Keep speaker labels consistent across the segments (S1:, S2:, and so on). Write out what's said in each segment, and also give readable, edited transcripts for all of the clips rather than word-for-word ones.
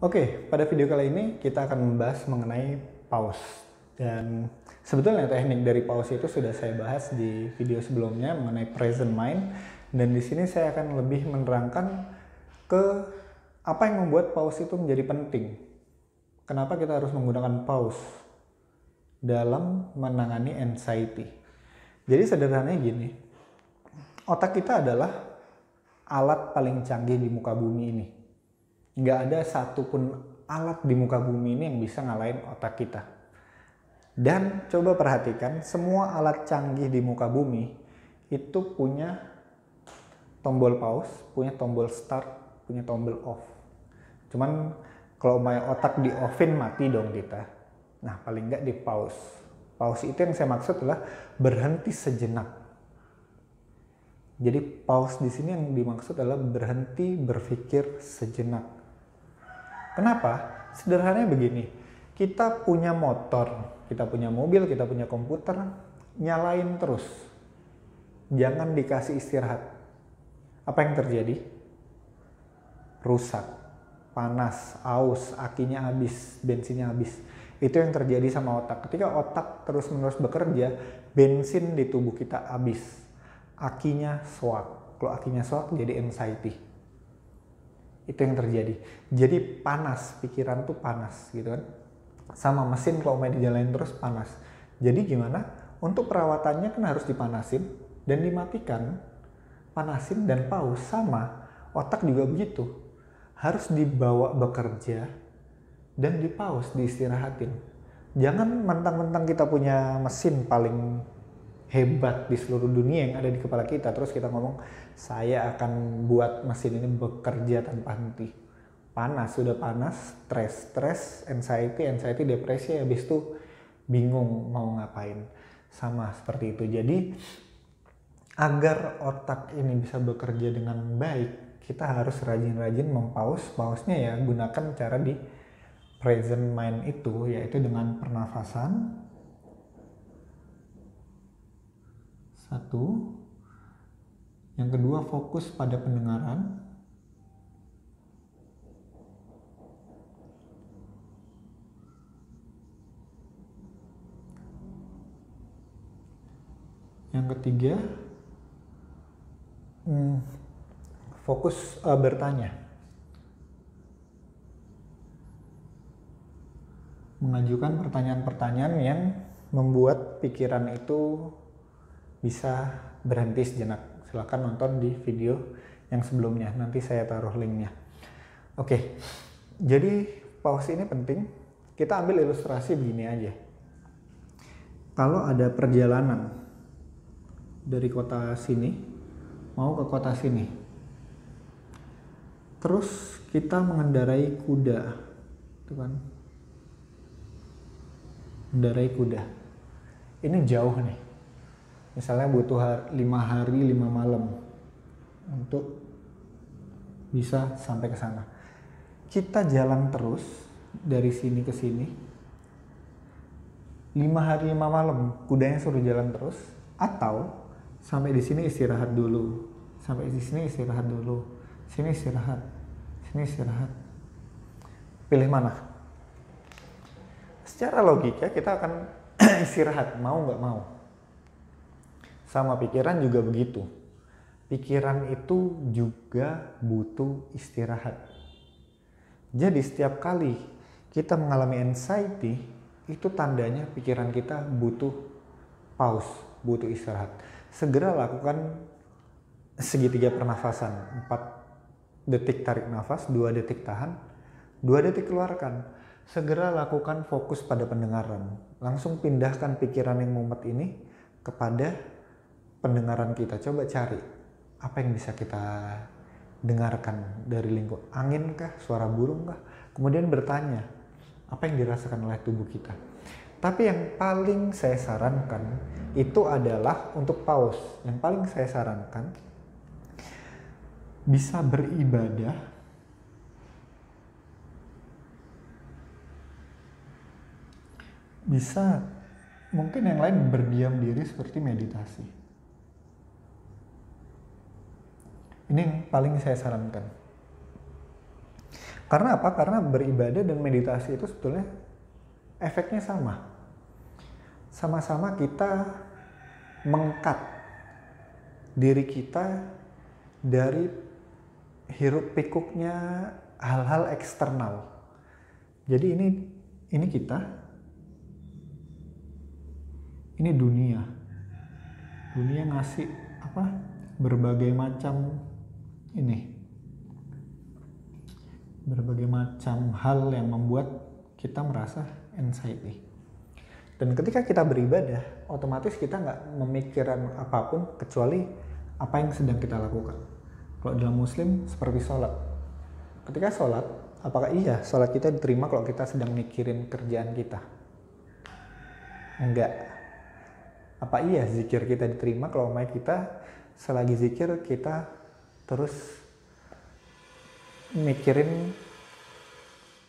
S1: Oke, pada video kali ini kita akan membahas mengenai pause. Dan sebetulnya teknik dari pause itu sudah saya bahas di video sebelumnya mengenai present mind. Dan di sini saya akan lebih menerangkan ke apa yang membuat pause itu menjadi penting. Kenapa kita harus menggunakan pause dalam menangani anxiety. Jadi sederhananya gini, otak kita adalah alat paling canggih di muka bumi ini. Nggak ada satupun alat di muka bumi ini yang bisa ngalahin otak kita. Dan coba perhatikan, semua alat canggih di muka bumi itu punya tombol pause, punya tombol start, punya tombol off. Cuman kalau mau otak di offin mati dong kita. Nah paling nggak di pause. Pause itu yang saya maksud adalah berhenti sejenak. Jadi pause di sini yang dimaksud adalah berhenti berpikir sejenak. Kenapa? Sederhananya begini, kita punya motor, kita punya mobil, kita punya komputer, nyalain terus. Jangan dikasih istirahat. Apa yang terjadi? Rusak, panas, aus, akinya habis, bensinnya habis. Itu yang terjadi sama otak. Ketika otak terus-menerus bekerja, bensin di tubuh kita habis. Akinya swak. Kalau akinya swak jadi anxiety. Itu yang terjadi. Jadi panas, pikiran tuh panas gitu kan. Sama mesin kalau main dijalanin terus panas. Jadi gimana? Untuk perawatannya kan harus dipanasin dan dimatikan. Panasin dan pause sama. Otak juga begitu. Harus dibawa bekerja dan di pause, diistirahatin. Jangan mentang-mentang kita punya mesin paling hebat di seluruh dunia yang ada di kepala kita, terus kita ngomong saya akan buat mesin ini bekerja tanpa henti. Panas, sudah panas, stres, anxiety, depresi, habis itu bingung mau ngapain. Sama seperti itu. Jadi agar otak ini bisa bekerja dengan baik, kita harus rajin-rajin mempause. Pause-nya ya gunakan cara di present mind itu, yaitu dengan pernafasan. Satu. Yang kedua, fokus pada pendengaran. Yang ketiga, fokus bertanya. Mengajukan pertanyaan-pertanyaan yang membuat pikiran itu bisa berhenti sejenak. Silahkan nonton di video yang sebelumnya, nanti saya taruh linknya. Oke, jadi pause ini penting. Kita ambil ilustrasi begini aja. Kalau ada perjalanan dari kota sini mau ke kota sini, terus kita mengendarai kuda, itu kan, mengendarai kuda. Ini jauh nih. Misalnya butuh 5 hari 5 malam untuk bisa sampai ke sana. Kita jalan terus dari sini ke sini 5 hari 5 malam, kudanya suruh jalan terus, atau sampai di sini istirahat dulu, sampai di sini istirahat dulu, sini istirahat, sini istirahat. Pilih mana? Secara logika kita akan istirahat, mau nggak mau. Sama pikiran juga begitu. Pikiran itu juga butuh istirahat. Jadi setiap kali kita mengalami anxiety, itu tandanya pikiran kita butuh pause, butuh istirahat. Segera lakukan segitiga pernafasan. 4 detik tarik nafas, 2 detik tahan, 2 detik keluarkan. Segera lakukan fokus pada pendengaran. Langsung pindahkan pikiran yang mumet ini kepada pendengaran kita. Coba cari apa yang bisa kita dengarkan dari lingkup angin kah, suara burung kah. Kemudian bertanya apa yang dirasakan oleh tubuh kita. Tapi yang paling saya sarankan itu adalah untuk pause. Yang paling saya sarankan bisa beribadah, bisa mungkin yang lain berdiam diri seperti meditasi. Ini yang paling saya sarankan. Karena apa? Karena beribadah dan meditasi itu sebetulnya efeknya sama. Sama-sama kita mengkat diri kita dari hiruk pikuknya hal-hal eksternal. Jadi ini kita, ini dunia ngasih apa? Berbagai macam hal yang membuat kita merasa anxiety. Dan ketika kita beribadah, otomatis kita nggak memikirkan apapun kecuali apa yang sedang kita lakukan. Kalau dalam Muslim seperti sholat. Ketika sholat, apakah iya sholat kita diterima kalau kita sedang mikirin kerjaan kita? Enggak. Apa iya zikir kita diterima kalau kita selagi zikir kita terus mikirin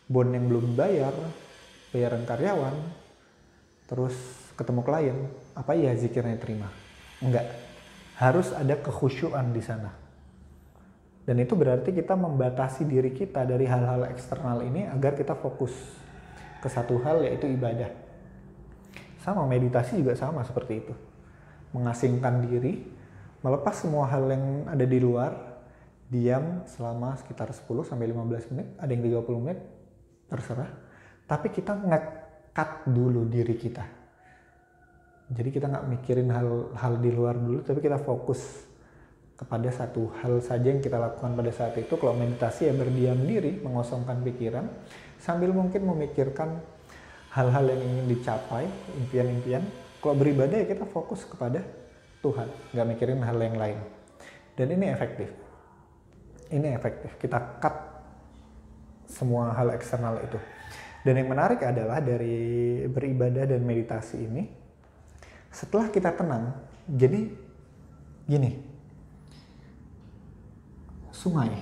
S1: bon yang belum bayar, bayaran karyawan, terus ketemu klien, apa iya zikirnya diterima? Enggak. Harus ada kekhusyuan di sana. Dan itu berarti kita membatasi diri kita dari hal-hal eksternal ini agar kita fokus ke satu hal, yaitu ibadah. Sama, meditasi juga sama seperti itu. Mengasingkan diri, melepas semua hal yang ada di luar, diam selama sekitar 10-15 menit, ada yang 30 menit, terserah. Tapi kita nge-cut dulu diri kita. Jadi kita nggak mikirin hal di luar dulu, tapi kita fokus kepada satu hal saja yang kita lakukan pada saat itu. Kalau meditasi ya berdiam diri, mengosongkan pikiran, sambil mungkin memikirkan hal-hal yang ingin dicapai, impian-impian. Kalau beribadah ya kita fokus kepada Tuhan, nggak mikirin hal yang lain. Dan ini efektif. Kita cut semua hal eksternal itu. Dan yang menarik adalah dari beribadah dan meditasi ini, setelah kita tenang, jadi gini, sungai.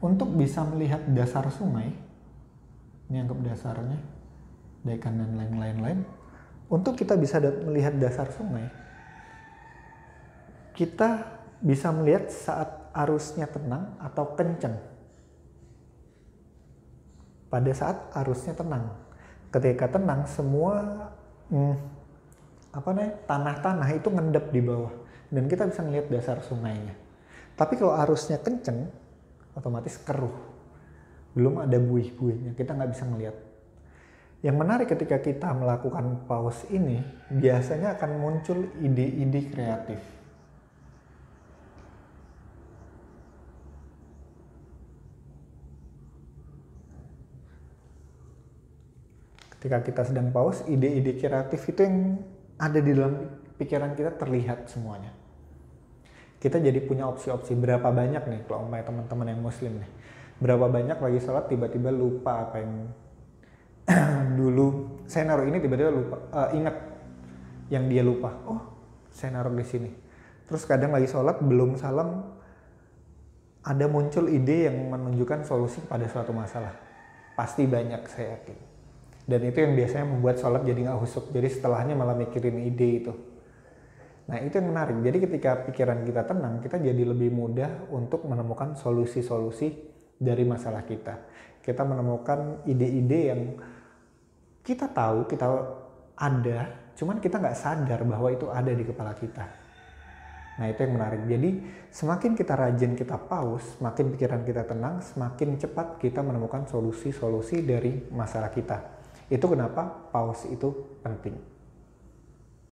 S1: Untuk bisa melihat dasar sungai, ini anggap dasarnya, daikan dan lain-lain. Untuk kita bisa melihat dasar sungai, kita bisa melihat saat arusnya tenang atau kencang. Pada saat arusnya tenang, ketika tenang semua tanah-tanah itu ngendap di bawah dan kita bisa melihat dasar sungainya. Tapi kalau arusnya kenceng, otomatis keruh, belum ada buih-buihnya, kita nggak bisa melihat. Yang menarik ketika kita melakukan pause ini, biasanya akan muncul ide-ide kreatif. Ketika kita sedang pause, ide-ide kreatif itu yang ada di dalam pikiran kita terlihat semuanya. Kita jadi punya opsi-opsi. Berapa banyak nih kalau teman-teman yang muslim nih, berapa banyak lagi sholat tiba-tiba lupa apa yang dulu saya naruh ini, tiba-tiba lupa, ingat yang dia lupa, oh saya naruh di sini. Terus kadang lagi sholat belum salam ada muncul ide yang menunjukkan solusi pada suatu masalah. Pasti banyak, saya yakin. Dan itu yang biasanya membuat sholat jadi nggak khusyuk. Jadi setelahnya malah mikirin ide itu. Nah itu yang menarik. Jadi ketika pikiran kita tenang, kita jadi lebih mudah untuk menemukan solusi-solusi dari masalah kita. Kita menemukan ide-ide yang kita tahu kita ada, cuman kita nggak sadar bahwa itu ada di kepala kita. Nah itu yang menarik. Jadi semakin kita rajin, kita pause, semakin pikiran kita tenang, semakin cepat kita menemukan solusi-solusi dari masalah kita. Itu kenapa pause itu penting.